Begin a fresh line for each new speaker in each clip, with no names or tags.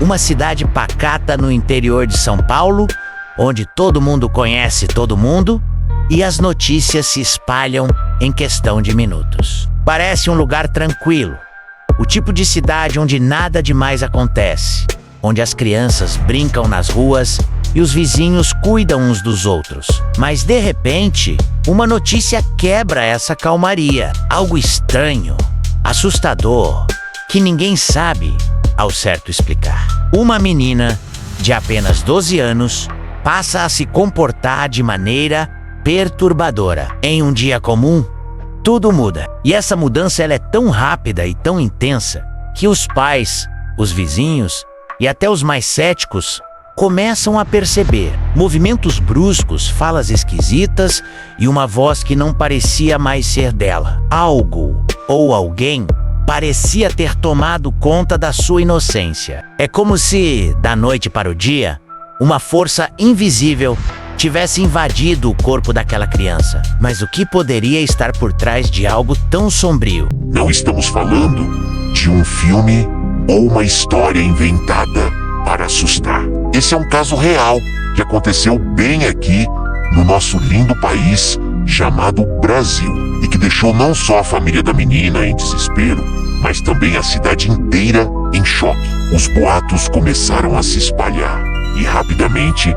uma cidade pacata no interior de São Paulo, onde todo mundo conhece todo mundo e as notícias se espalham em questão de minutos. Parece um lugar tranquilo, o tipo de cidade onde nada demais acontece, onde as crianças brincam nas ruas e os vizinhos cuidam uns dos outros. Mas de repente, uma notícia quebra essa calmaria. Algo estranho, assustador, que ninguém sabe ao certo explicar. Uma menina de apenas 12 anos passa a se comportar de maneira perturbadora. Em um dia comum, tudo muda. E essa mudança ela é tão rápida e tão intensa que os pais, os vizinhos e até os mais céticos começam a perceber movimentos bruscos, falas esquisitas e uma voz que não parecia mais ser dela. Algo ou alguém parecia ter tomado conta da sua inocência. É como se, da noite para o dia, uma força invisível tivesse invadido o corpo daquela criança. Mas o que poderia estar por trás de algo tão sombrio?
Não estamos falando de um filme ou uma história inventada para assustar. Esse é um caso real que aconteceu bem aqui no nosso lindo país chamado Brasil e que deixou não só a família da menina em desespero, mas também a cidade inteira em choque. Os boatos começaram a se espalhar e rapidamente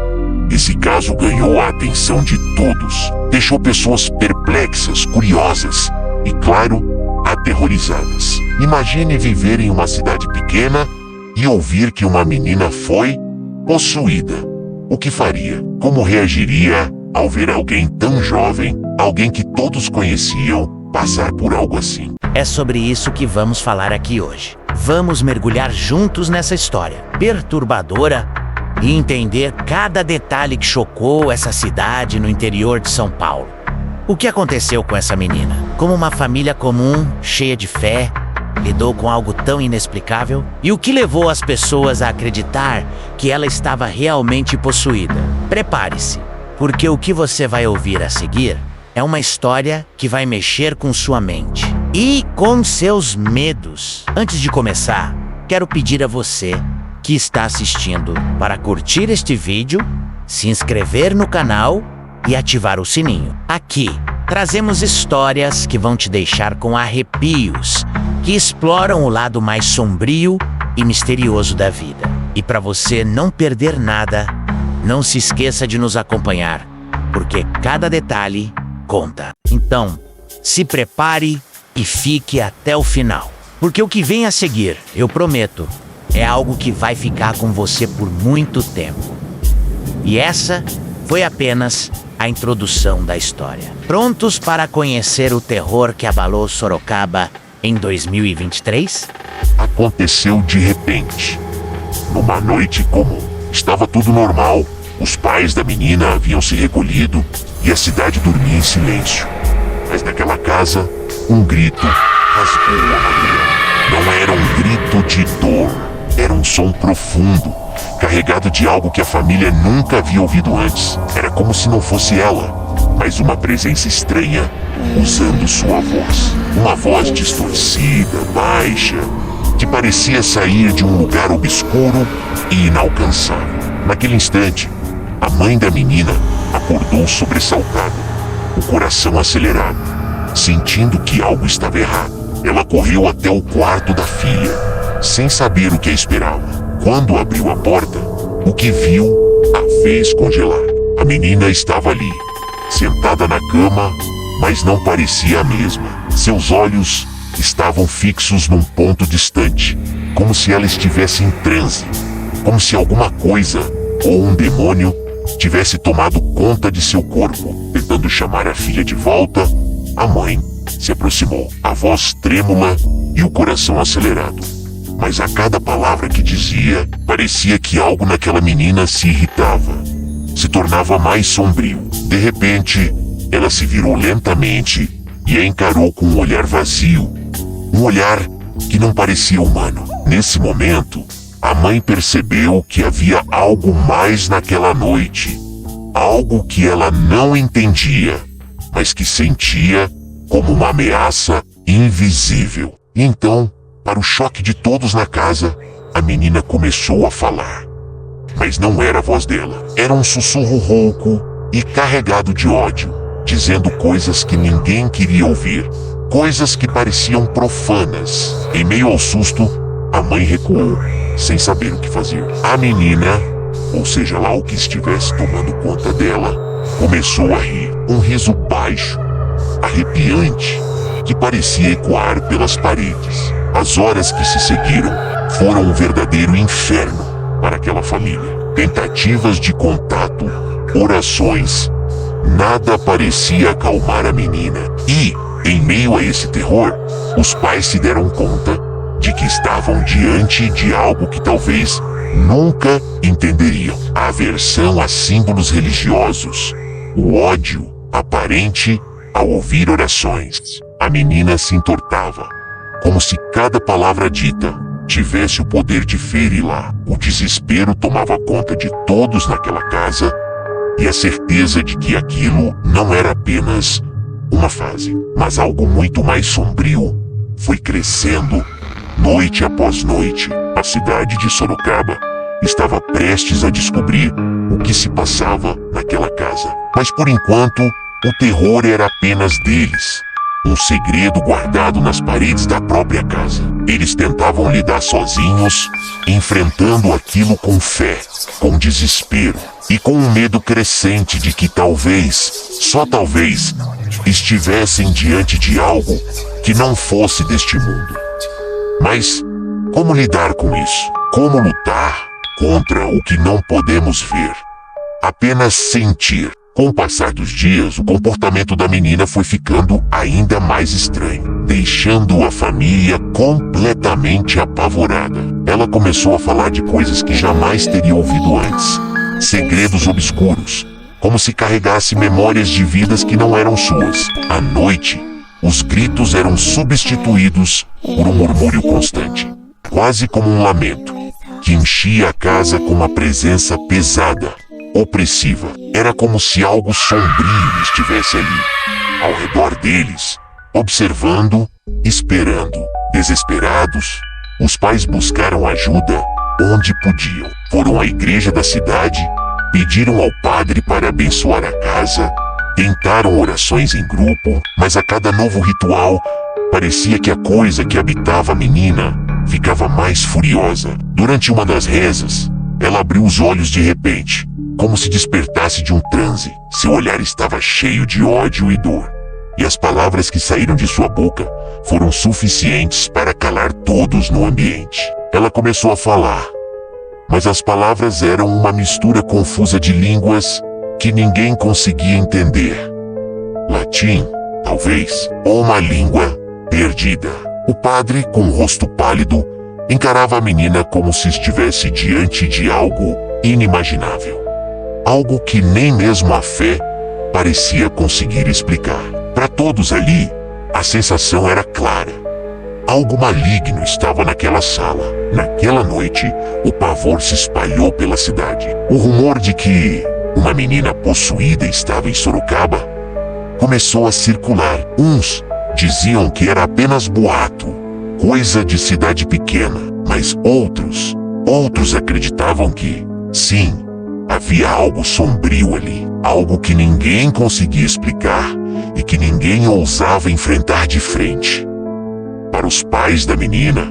esse caso ganhou a atenção de todos. Deixou pessoas perplexas, curiosas e, claro, aterrorizadas. Imagine viver em uma cidade pequena e ouvir que uma menina foi possuída. O que faria? Como reagiria ao ver alguém tão jovem, alguém que todos conheciam, passar por algo assim?
É sobre isso que vamos falar aqui hoje. Vamos mergulhar juntos nessa história perturbadora e entender cada detalhe que chocou essa cidade no interior de São Paulo. O que aconteceu com essa menina? Como uma família comum, cheia de fé, lidou com algo tão inexplicável? E o que levou as pessoas a acreditar que ela estava realmente possuída? Prepare-se, porque o que você vai ouvir a seguir é uma história que vai mexer com sua mente e com seus medos. Antes de começar, quero pedir a você que está assistindo para curtir este vídeo, se inscrever no canal e ativar o sininho. Aqui trazemos histórias que vão te deixar com arrepios, que exploram o lado mais sombrio e misterioso da vida. E para você não perder nada, não se esqueça de nos acompanhar, porque cada detalhe conta. Então, se prepare e fique até o final, porque o que vem a seguir, eu prometo, é algo que vai ficar com você por muito tempo. E essa foi apenas a introdução da história. Prontos para conhecer o terror que abalou Sorocaba em 2023?
Aconteceu de repente, numa noite comum. Estava tudo normal, os pais da menina haviam se recolhido e a cidade dormia em silêncio. Mas naquela casa, um grito rasgou a madrugada. Não era um grito de dor, era um som profundo, carregado de algo que a família nunca havia ouvido antes. Era como se não fosse ela, mas uma presença estranha usando sua voz. Uma voz distorcida, baixa, que parecia sair de um lugar obscuro e inalcançável. Naquele instante, a mãe da menina acordou sobressaltada, o coração acelerado, sentindo que algo estava errado. Ela correu até o quarto da filha, sem saber o que a esperava. Quando abriu a porta, o que viu a fez congelar. A menina estava ali, sentada na cama, mas não parecia a mesma. Seus olhos estavam fixos num ponto distante, como se ela estivesse em transe, como se alguma coisa ou um demônio tivesse tomado conta de seu corpo. Tentando chamar a filha de volta, a mãe se aproximou, a voz trêmula e o coração acelerado. Mas a cada palavra que dizia, parecia que algo naquela menina se irritava, se tornava mais sombrio. De repente, ela se virou lentamente e a encarou com um olhar vazio, um olhar que não parecia humano. Nesse momento, a mãe percebeu que havia algo mais naquela noite, algo que ela não entendia, mas que sentia como uma ameaça invisível. E então, para o choque de todos na casa, a menina começou a falar. Mas não era a voz dela. Era um sussurro rouco e carregado de ódio, dizendo coisas que ninguém queria ouvir, coisas que pareciam profanas. Em meio ao susto, a mãe recuou, sem saber o que fazer. A menina, ou seja lá o que estivesse tomando conta dela, começou a rir. Um riso baixo, arrepiante, que parecia ecoar pelas paredes. As horas que se seguiram foram um verdadeiro inferno para aquela família. Tentativas de contato, orações, nada parecia acalmar a menina. E, em meio a esse terror, os pais se deram conta de que estavam diante de algo que talvez nunca entenderiam. A aversão a símbolos religiosos, o ódio aparente ao ouvir orações. A menina se entortava, como se cada palavra dita tivesse o poder de feri-la. O desespero tomava conta de todos naquela casa e a certeza de que aquilo não era apenas uma fase, mas algo muito mais sombrio foi crescendo noite após noite. A cidade de Sorocaba estava prestes a descobrir o que se passava naquela casa. Mas por enquanto, o terror era apenas deles. Um segredo guardado nas paredes da própria casa. Eles tentavam lidar sozinhos, enfrentando aquilo com fé, com desespero e com um medo crescente de que talvez, só talvez, estivessem diante de algo que não fosse deste mundo. Mas como lidar com isso? Como lutar contra o que não podemos ver? Apenas sentir. Com o passar dos dias, o comportamento da menina foi ficando ainda mais estranho, deixando a família completamente apavorada. Ela começou a falar de coisas que jamais teria ouvido antes. Segredos obscuros, como se carregasse memórias de vidas que não eram suas. À noite, os gritos eram substituídos por um murmúrio constante, quase como um lamento, que enchia a casa com uma presença pesada, opressiva. Era como se algo sombrio estivesse ali, ao redor deles, observando, esperando. Desesperados, os pais buscaram ajuda onde podiam. Foram à igreja da cidade, pediram ao padre para abençoar a casa, tentaram orações em grupo, mas a cada novo ritual, parecia que a coisa que habitava a menina ficava mais furiosa. Durante uma das rezas, ela abriu os olhos de repente, como se despertasse de um transe. Seu olhar estava cheio de ódio e dor, e as palavras que saíram de sua boca foram suficientes para calar todos no ambiente. Ela começou a falar, mas as palavras eram uma mistura confusa de línguas que ninguém conseguia entender. Latim, talvez, ou uma língua perdida. O padre, com o rosto pálido, encarava a menina como se estivesse diante de algo inimaginável. Algo que nem mesmo a fé parecia conseguir explicar. Para todos ali, a sensação era clara. Algo maligno estava naquela sala. Naquela noite, o pavor se espalhou pela cidade. O rumor de que uma menina possuída estava em Sorocaba começou a circular. Uns diziam que era apenas boato, coisa de cidade pequena, mas outros acreditavam que, sim, havia algo sombrio ali, algo que ninguém conseguia explicar e que ninguém ousava enfrentar de frente. Para os pais da menina,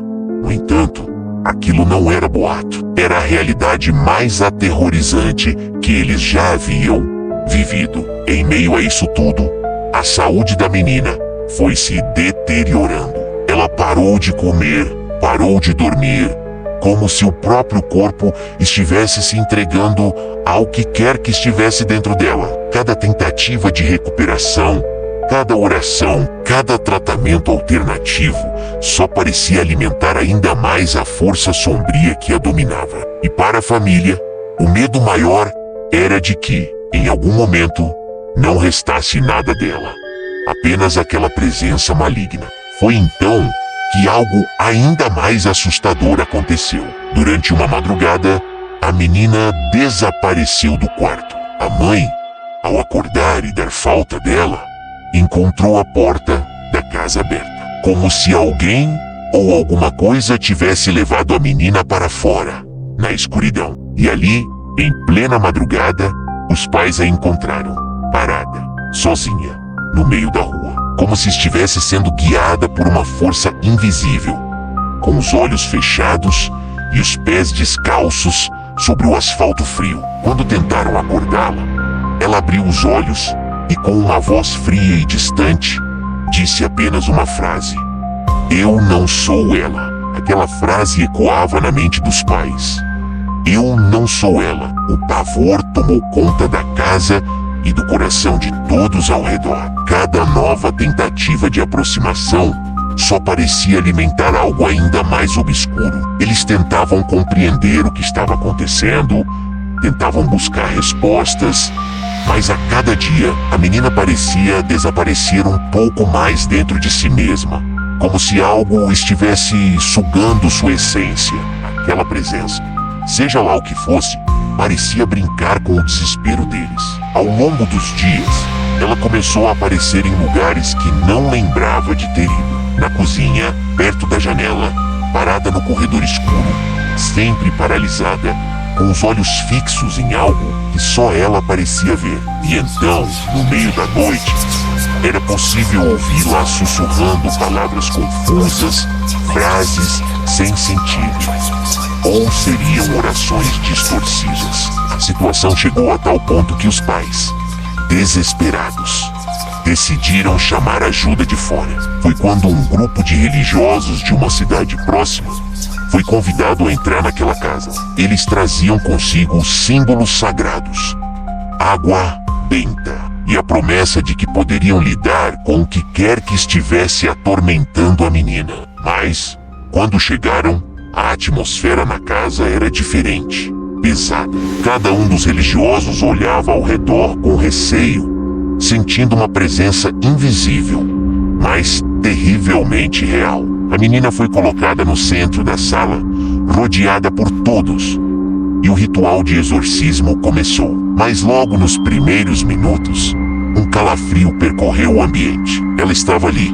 no entanto, aquilo não era boato, era a realidade mais aterrorizante que eles já haviam vivido. Em meio a isso tudo, a saúde da menina foi se deteriorando. Ela parou de comer, parou de dormir, como se o próprio corpo estivesse se entregando ao que quer que estivesse dentro dela. Cada tentativa de recuperação, cada oração, cada tratamento alternativo só parecia alimentar ainda mais a força sombria que a dominava. E para a família, o medo maior era de que, em algum momento, não restasse nada dela, apenas aquela presença maligna. Foi então que algo ainda mais assustador aconteceu. Durante uma madrugada, a menina desapareceu do quarto. A mãe, ao acordar e dar falta dela, encontrou a porta da casa aberta, como se alguém ou alguma coisa tivesse levado a menina para fora, na escuridão. E ali, em plena madrugada, os pais a encontraram, parada, sozinha, no meio da rua, como se estivesse sendo guiada por uma força invisível, com os olhos fechados e os pés descalços sobre o asfalto frio. Quando tentaram acordá-la, ela abriu os olhos e, com uma voz fria e distante, disse apenas uma frase: "Eu não sou ela." Aquela frase ecoava na mente dos pais. Eu não sou ela. O pavor tomou conta da casa e do coração de todos ao redor. Cada nova tentativa de aproximação só parecia alimentar algo ainda mais obscuro. Eles tentavam compreender o que estava acontecendo, tentavam buscar respostas, mas a cada dia a menina parecia desaparecer um pouco mais dentro de si mesma, como se algo estivesse sugando sua essência. Aquela presença, seja lá o que fosse, parecia brincar com o desespero deles. Ao longo dos dias, ela começou a aparecer em lugares que não lembrava de ter ido. Na cozinha, perto da janela, parada no corredor escuro, sempre paralisada, com os olhos fixos em algo que só ela parecia ver. E então, no meio da noite, era possível ouvi-la sussurrando palavras confusas, frases sem sentido, ou seriam orações distorcidas. A situação chegou a tal ponto que os pais, desesperados, decidiram chamar ajuda de fora. Foi quando um grupo de religiosos de uma cidade próxima foi convidado a entrar naquela casa. Eles traziam consigo símbolos sagrados, água benta e a promessa de que poderiam lidar com o que quer que estivesse atormentando a menina. Mas, quando chegaram, a atmosfera na casa era diferente, pesada. Cada um dos religiosos olhava ao redor com receio, sentindo uma presença invisível, mas terrivelmente real. A menina foi colocada no centro da sala, rodeada por todos, e o ritual de exorcismo começou. Mas logo nos primeiros minutos, um calafrio percorreu o ambiente. Ela estava ali,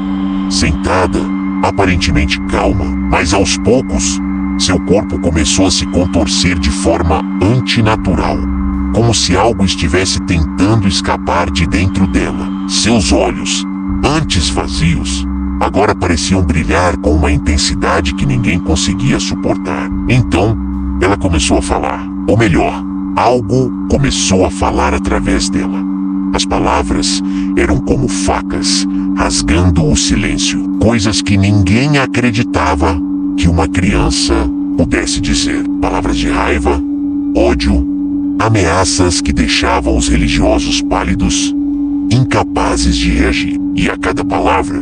sentada, aparentemente calma, mas aos poucos, seu corpo começou a se contorcer de forma antinatural, como se algo estivesse tentando escapar de dentro dela. Seus olhos, antes vazios, agora pareciam brilhar com uma intensidade que ninguém conseguia suportar. Então, ela começou a falar. Ou melhor, algo começou a falar através dela. As palavras eram como facas, rasgando o silêncio. Coisas que ninguém acreditava que uma criança pudesse dizer. Palavras de raiva, ódio, ameaças que deixavam os religiosos pálidos, incapazes de reagir. E a cada palavra,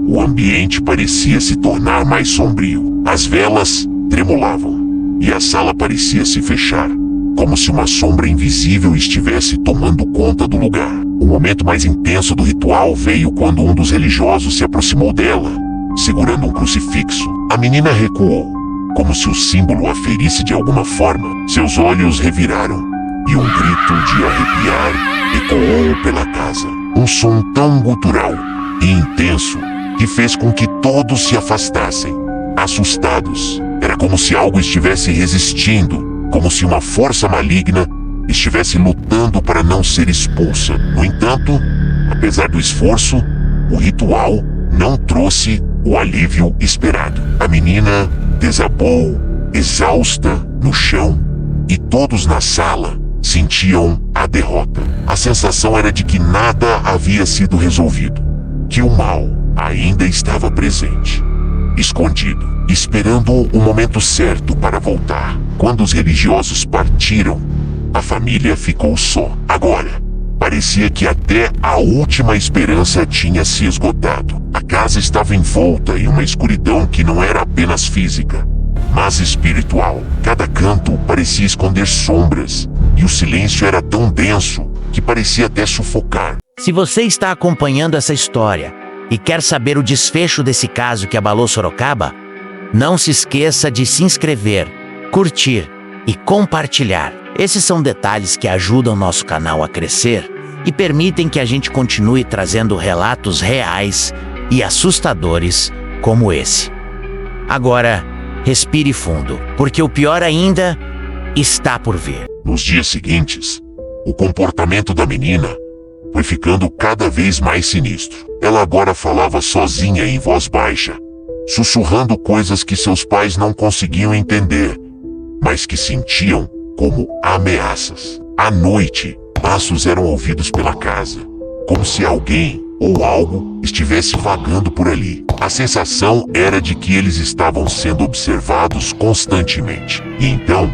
o ambiente parecia se tornar mais sombrio. As velas tremulavam e a sala parecia se fechar, como se uma sombra invisível estivesse tomando conta do lugar. O momento mais intenso do ritual veio quando um dos religiosos se aproximou dela, segurando um crucifixo. A menina recuou, como se o símbolo a ferisse de alguma forma. Seus olhos reviraram e um grito de arrepiar ecoou pela casa. Um som tão gutural e intenso que fez com que todos se afastassem, assustados. Era como se algo estivesse resistindo, como se uma força maligna estivesse lutando para não ser expulsa. No entanto, apesar do esforço, o ritual não trouxe o alívio esperado. A menina desabou, exausta, no chão, e todos na sala sentiam a derrota. A sensação era de que nada havia sido resolvido, que o mal ainda estava presente, escondido, esperando o momento certo para voltar. Quando os religiosos partiram, a família ficou só. Agora, parecia que até a última esperança tinha se esgotado. A casa estava envolta em uma escuridão que não era apenas física, mas espiritual. Cada canto parecia esconder sombras, e o silêncio era tão denso que parecia até sufocar.
Se você está acompanhando essa história e quer saber o desfecho desse caso que abalou Sorocaba, não se esqueça de se inscrever, curtir e compartilhar. Esses são detalhes que ajudam nosso canal a crescer e permitem que a gente continue trazendo relatos reais e assustadores como esse. Agora, respire fundo, porque o pior ainda está por vir.
Nos dias seguintes, o comportamento da menina foi ficando cada vez mais sinistro. Ela agora falava sozinha em voz baixa, sussurrando coisas que seus pais não conseguiam entender, mas que sentiam como ameaças. À noite, passos eram ouvidos pela casa, como se alguém ou algo estivesse vagando por ali. A sensação era de que eles estavam sendo observados constantemente. E então,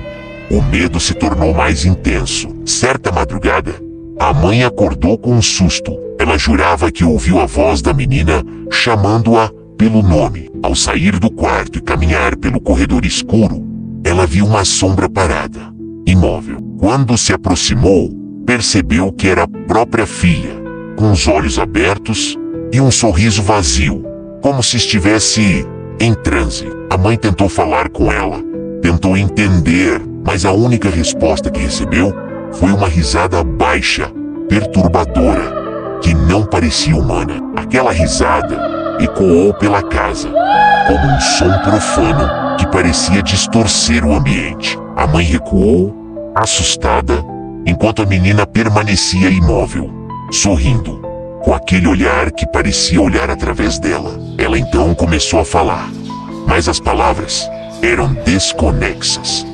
o medo se tornou mais intenso. Certa madrugada, a mãe acordou com um susto. Ela jurava que ouviu a voz da menina chamando-a pelo nome. Ao sair do quarto e caminhar pelo corredor escuro, ela viu uma sombra parada, imóvel. Quando se aproximou, percebeu que era a própria filha, com os olhos abertos e um sorriso vazio, como se estivesse em transe. A mãe tentou falar com ela, tentou entender, mas a única resposta que recebeu foi uma risada baixa, perturbadora, que não parecia humana. Aquela risada ecoou pela casa, como um som profano que parecia distorcer o ambiente. A mãe recuou, assustada, enquanto a menina permanecia imóvel, sorrindo, com aquele olhar que parecia olhar através dela. Ela então começou a falar, mas as palavras eram desconexas,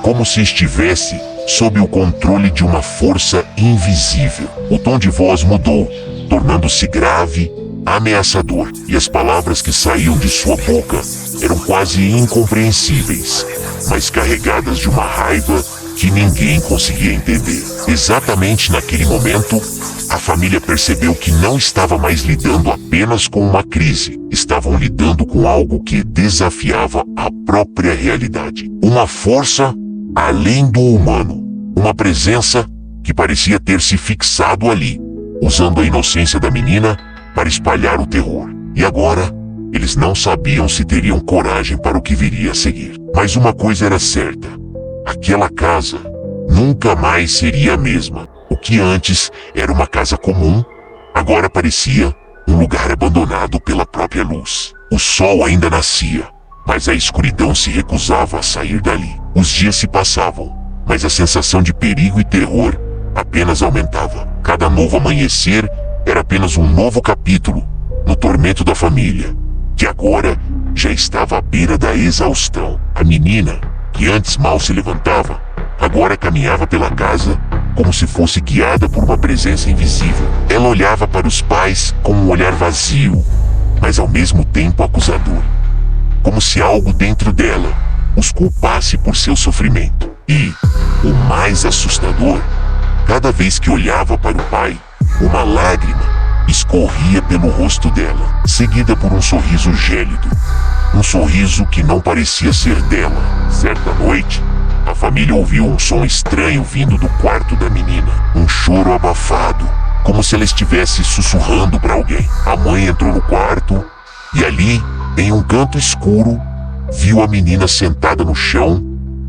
como se estivesse sob o controle de uma força invisível. O tom de voz mudou, tornando-se grave, ameaçador, e as palavras que saíam de sua boca eram quase incompreensíveis, mas carregadas de uma raiva que ninguém conseguia entender. Exatamente naquele momento, a família percebeu que não estava mais lidando apenas com uma crise, estavam lidando com algo que desafiava a própria realidade. Uma força além do humano, uma presença que parecia ter se fixado ali, usando a inocência da menina para espalhar o terror. E agora, eles não sabiam se teriam coragem para o que viria a seguir. Mas uma coisa era certa: aquela casa nunca mais seria a mesma. O que antes era uma casa comum, agora parecia um lugar abandonado pela própria luz. O sol ainda nascia, mas a escuridão se recusava a sair dali. Os dias se passavam, mas a sensação de perigo e terror apenas aumentava. Cada novo amanhecer era apenas um novo capítulo no tormento da família, que agora já estava à beira da exaustão. A menina, que antes mal se levantava, agora caminhava pela casa como se fosse guiada por uma presença invisível. Ela olhava para os pais com um olhar vazio, mas ao mesmo tempo acusador, como se algo dentro dela os culpasse por seu sofrimento. E, o mais assustador, cada vez que olhava para o pai, uma lágrima escorria pelo rosto dela, seguida por um sorriso gélido, um sorriso que não parecia ser dela. Certa noite, a família ouviu um som estranho vindo do quarto da menina, um choro abafado, como se ela estivesse sussurrando para alguém. A mãe entrou no quarto e ali, em um canto escuro, viu a menina sentada no chão,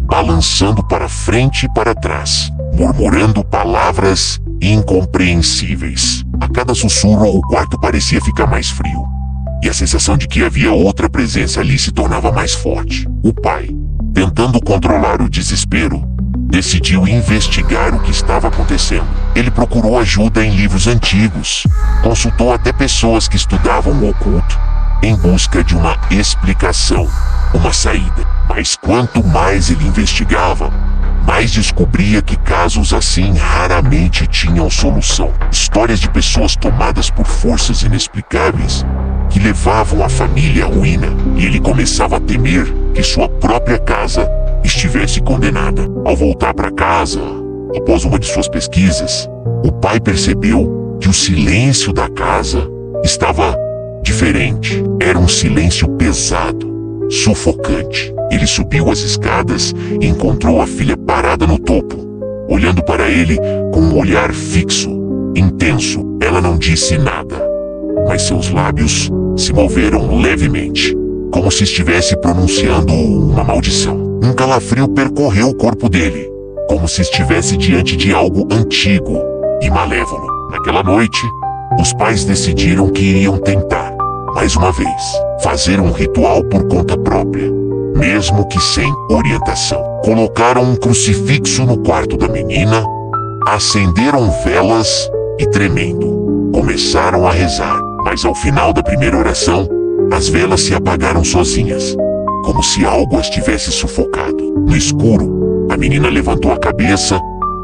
balançando para frente e para trás, murmurando palavras incompreensíveis. A cada sussurro, o quarto parecia ficar mais frio, e a sensação de que havia outra presença ali se tornava mais forte. O pai, tentando controlar o desespero, decidiu investigar o que estava acontecendo. Ele procurou ajuda em livros antigos, consultou até pessoas que estudavam o oculto, em busca de uma explicação, uma saída. Mas quanto mais ele investigava, mais descobria que casos assim raramente tinham solução. Histórias de pessoas tomadas por forças inexplicáveis que levavam a família à ruína, e ele começava a temer que sua própria casa estivesse condenada. Ao voltar para casa, após uma de suas pesquisas, o pai percebeu que o silêncio da casa estava diferente. Era um silêncio pesado, sufocante. Ele subiu as escadas e encontrou a filha parada no topo, olhando para ele com um olhar fixo, intenso. Ela não disse nada, mas seus lábios se moveram levemente, como se estivesse pronunciando uma maldição. Um calafrio percorreu o corpo dele, como se estivesse diante de algo antigo e malévolo. Naquela noite, os pais decidiram que iriam tentar, mais uma vez, fazer um ritual por conta própria, mesmo que sem orientação. Colocaram um crucifixo no quarto da menina, acenderam velas e, tremendo, começaram a rezar. Mas ao final da primeira oração, as velas se apagaram sozinhas, como se algo as tivesse sufocado. No escuro, a menina levantou a cabeça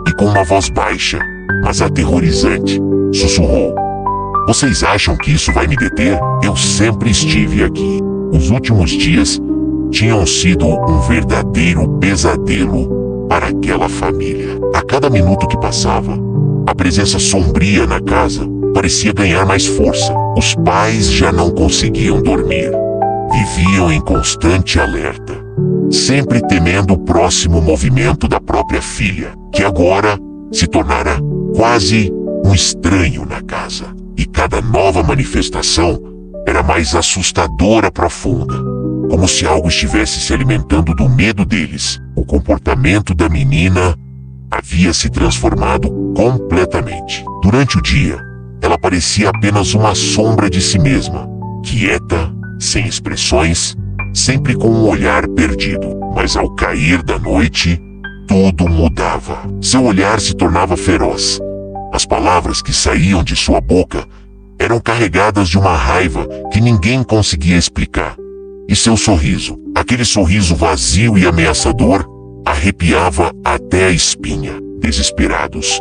e, com uma voz baixa, mas aterrorizante, sussurrou: "Vocês acham que isso vai me deter? Eu sempre estive aqui." Os últimos dias tinham sido um verdadeiro pesadelo para aquela família. A cada minuto que passava, a presença sombria na casa parecia ganhar mais força. Os pais já não conseguiam dormir. Viviam em constante alerta, sempre temendo o próximo movimento da própria filha, que agora se tornara quase um estranho na casa. E cada nova manifestação era mais assustadora, profunda, como se algo estivesse se alimentando do medo deles. O comportamento da menina havia se transformado completamente. Durante o dia, ela parecia apenas uma sombra de si mesma, quieta, sem expressões, sempre com um olhar perdido. Mas ao cair da noite, tudo mudava. Seu olhar se tornava feroz. As palavras que saíam de sua boca eram carregadas de uma raiva que ninguém conseguia explicar. E seu sorriso, aquele sorriso vazio e ameaçador, arrepiava até a espinha. Desesperados,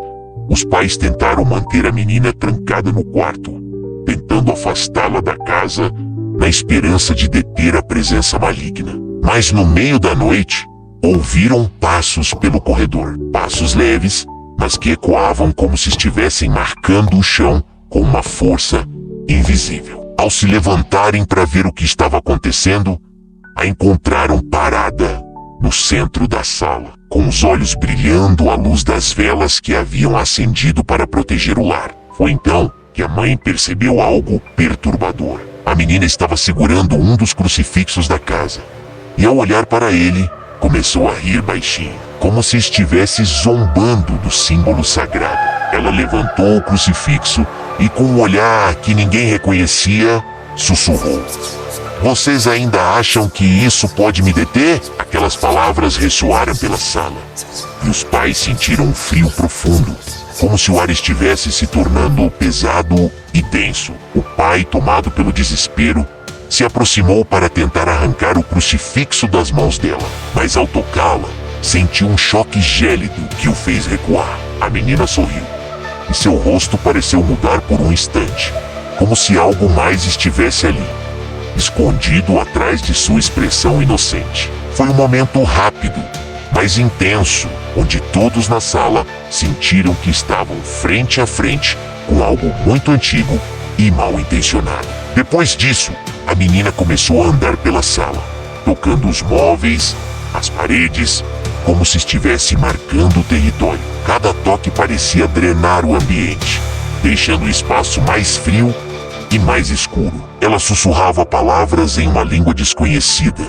os pais tentaram manter a menina trancada no quarto, tentando afastá-la da casa na esperança de deter a presença maligna. Mas no meio da noite, ouviram passos pelo corredor. Passos leves, mas que ecoavam como se estivessem marcando o chão com uma força invisível. Ao se levantarem para ver o que estava acontecendo, a encontraram parada no centro da sala, com os olhos brilhando à luz das velas que haviam acendido para proteger o lar. Foi então que a mãe percebeu algo perturbador. A menina estava segurando um dos crucifixos da casa, e ao olhar para ele, começou a rir baixinho, como se estivesse zombando do símbolo sagrado. Ela levantou o crucifixo e, com um olhar que ninguém reconhecia, sussurrou: "Vocês ainda acham que isso pode me deter?" Aquelas palavras ressoaram pela sala, e os pais sentiram um frio profundo, como se o ar estivesse se tornando pesado e denso. O pai, tomado pelo desespero, se aproximou para tentar arrancar o crucifixo das mãos dela, mas ao tocá-la, sentiu um choque gélido que o fez recuar. A menina sorriu, e seu rosto pareceu mudar por um instante, como se algo mais estivesse ali, escondido atrás de sua expressão inocente. Foi um momento rápido, mas intenso, onde todos na sala sentiram que estavam frente a frente com algo muito antigo e mal intencionado. Depois disso, a menina começou a andar pela sala, tocando os móveis, as paredes, como se estivesse marcando o território. Cada toque parecia drenar o ambiente, deixando o espaço mais frio e mais escuro. Ela sussurrava palavras em uma língua desconhecida,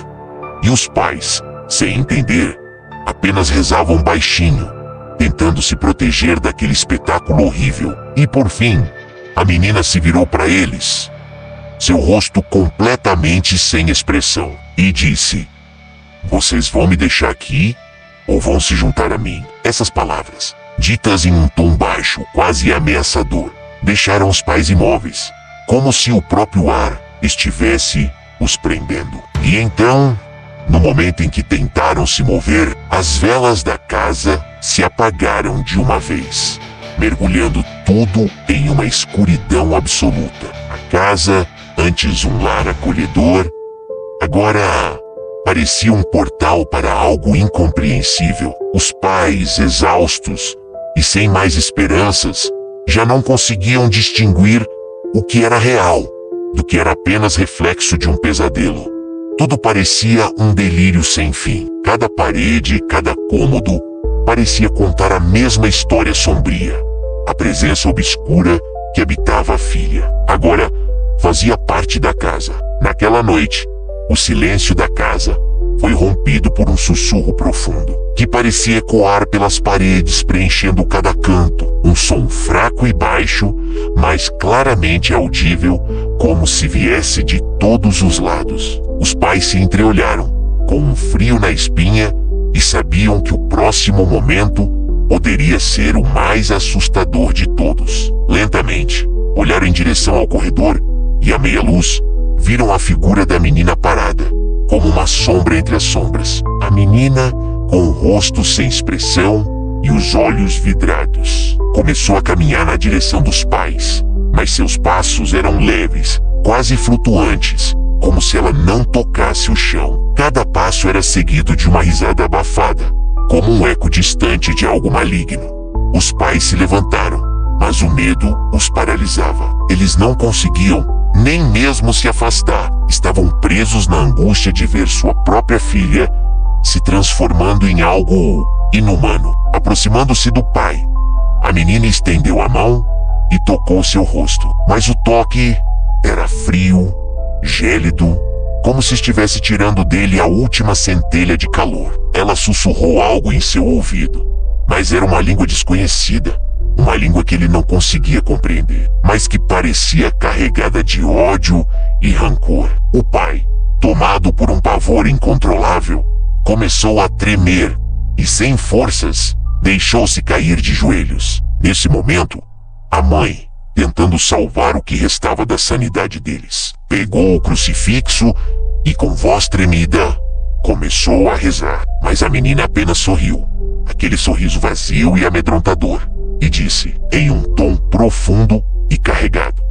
e os pais, sem entender, apenas rezavam baixinho, tentando se proteger daquele espetáculo horrível. E por fim, a menina se virou para eles, seu rosto completamente sem expressão, e disse: "Vocês vão me deixar aqui ou vão se juntar a mim?" Essas palavras, ditas em um tom baixo, quase ameaçador, deixaram os pais imóveis, como se o próprio ar estivesse os prendendo. E então, no momento em que tentaram se mover, as velas da casa se apagaram de uma vez, mergulhando tudo em uma escuridão absoluta. A casa, antes um lar acolhedor, agora parecia um portal para algo incompreensível. Os pais, exaustos e sem mais esperanças, já não conseguiam distinguir o que era real do que era apenas reflexo de um pesadelo. Tudo parecia um delírio sem fim. Cada parede, cada cômodo, parecia contar a mesma história sombria. A presença obscura que habitava a filha agora fazia parte da casa. Naquela noite, o silêncio da casa foi rompido por um sussurro profundo, que parecia ecoar pelas paredes, preenchendo cada canto. Um som fraco e baixo, mas claramente audível, como se viesse de todos os lados. Os pais se entreolharam, com um frio na espinha, e sabiam que o próximo momento poderia ser o mais assustador de todos. Lentamente, olharam em direção ao corredor e, à meia luz, viram a figura da menina parada, como uma sombra entre as sombras. A menina, com o rosto sem expressão e os olhos vidrados, começou a caminhar na direção dos pais, mas seus passos eram leves, quase flutuantes, como se ela não tocasse o chão. Cada passo era seguido de uma risada abafada, como um eco distante de algo maligno. Os pais se levantaram, mas o medo os paralisava. Eles não conseguiam nem mesmo se afastar. Estavam presos na angústia de ver sua própria filha se transformando em algo inumano. Aproximando-se do pai, a menina estendeu a mão e tocou seu rosto. Mas o toque era frio, gélido, como se estivesse tirando dele a última centelha de calor. Ela sussurrou algo em seu ouvido, mas era uma língua desconhecida, uma língua que ele não conseguia compreender, mas que parecia carregada de ódio e rancor. O pai, tomado por um pavor incontrolável, começou a tremer e, sem forças, deixou-se cair de joelhos. Nesse momento, a mãe, tentando salvar o que restava da sanidade deles, pegou o crucifixo e, com voz tremida, começou a rezar. Mas a menina apenas sorriu, aquele sorriso vazio e amedrontador, e disse, em um tom profundo e carregado: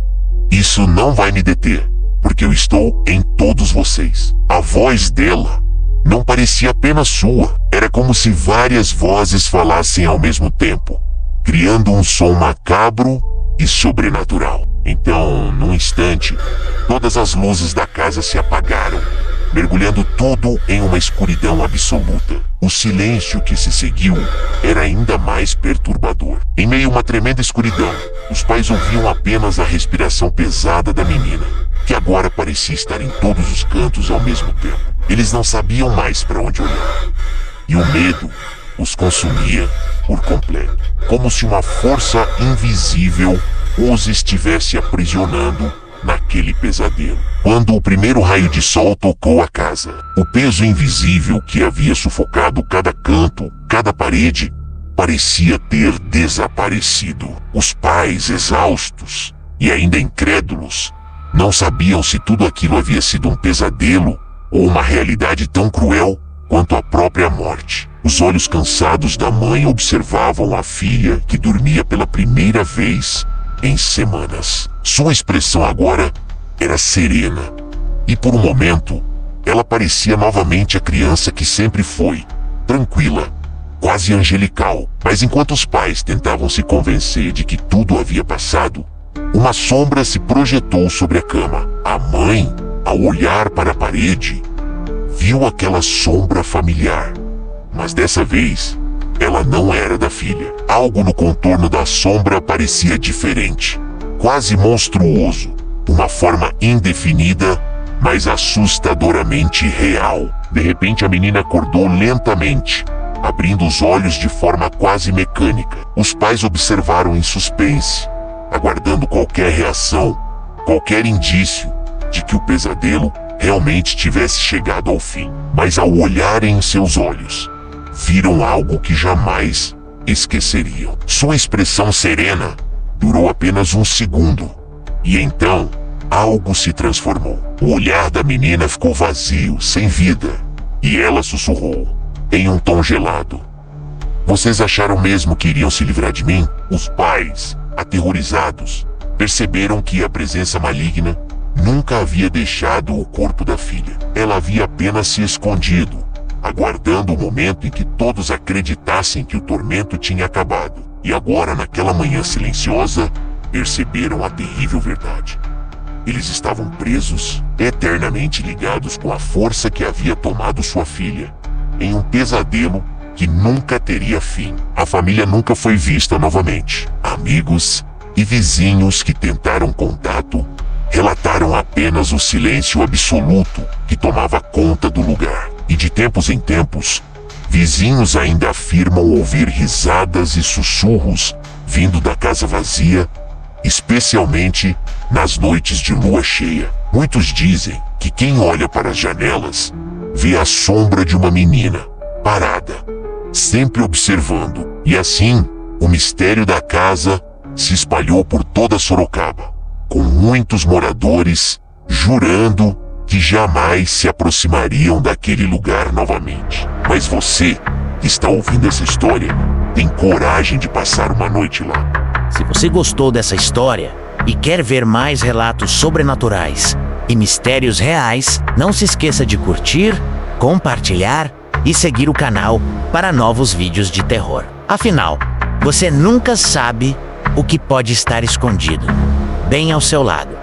"Isso não vai me deter, porque eu estou em todos vocês." A voz dela não parecia apenas sua, era como se várias vozes falassem ao mesmo tempo, criando um som macabro e sobrenatural. Então, num instante, todas as luzes da casa se apagaram, mergulhando tudo em uma escuridão absoluta. O silêncio que se seguiu era ainda mais perturbador. Em meio a uma tremenda escuridão, os pais ouviam apenas a respiração pesada da menina, que agora parecia estar em todos os cantos ao mesmo tempo. Eles não sabiam mais para onde olhar, e o medo os consumia por completo, como se uma força invisível os estivesse aprisionando naquele pesadelo. Quando o primeiro raio de sol tocou a casa, o peso invisível que havia sufocado cada canto, cada parede, parecia ter desaparecido. Os pais, exaustos e ainda incrédulos, não sabiam se tudo aquilo havia sido um pesadelo ou uma realidade tão cruel quanto a própria morte. Os olhos cansados da mãe observavam a filha que dormia pela primeira vez em semanas. Sua expressão agora era serena, e por um momento, ela parecia novamente a criança que sempre foi, tranquila, quase angelical. Mas enquanto os pais tentavam se convencer de que tudo havia passado, uma sombra se projetou sobre a cama. A mãe, ao olhar para a parede, viu aquela sombra familiar, mas dessa vez, ela não era da filha. Algo no contorno da sombra parecia diferente, quase monstruoso, uma forma indefinida, mas assustadoramente real. De repente, a menina acordou lentamente, abrindo os olhos de forma quase mecânica. Os pais observaram em suspense, aguardando qualquer reação, qualquer indício de que o pesadelo realmente tivesse chegado ao fim. Mas ao olharem em seus olhos, viram algo que jamais esqueceriam. Sua expressão serena durou apenas um segundo, e então algo se transformou. O olhar da menina ficou vazio, sem vida, e ela sussurrou, em um tom gelado: "Vocês acharam mesmo que iriam se livrar de mim?" Os pais, aterrorizados, perceberam que a presença maligna nunca havia deixado o corpo da filha. Ela havia apenas se escondido, aguardando o momento em que todos acreditassem que o tormento tinha acabado. E agora, naquela manhã silenciosa, perceberam a terrível verdade. Eles estavam presos, eternamente ligados com a força que havia tomado sua filha, em um pesadelo que nunca teria fim. A família nunca foi vista novamente. Amigos e vizinhos que tentaram contato relataram apenas o silêncio absoluto que tomava conta do lugar. E de tempos em tempos, vizinhos ainda afirmam ouvir risadas e sussurros vindo da casa vazia, especialmente nas noites de lua cheia. Muitos dizem que quem olha para as janelas vê a sombra de uma menina parada, sempre observando. E assim, o mistério da casa se espalhou por toda Sorocaba, com muitos moradores jurando que jamais se aproximariam daquele lugar novamente. Mas você, que está ouvindo essa história, tem coragem de passar uma noite lá?
Se você gostou dessa história e quer ver mais relatos sobrenaturais e mistérios reais, não se esqueça de curtir, compartilhar e seguir o canal para novos vídeos de terror. Afinal, você nunca sabe o que pode estar escondido bem ao seu lado.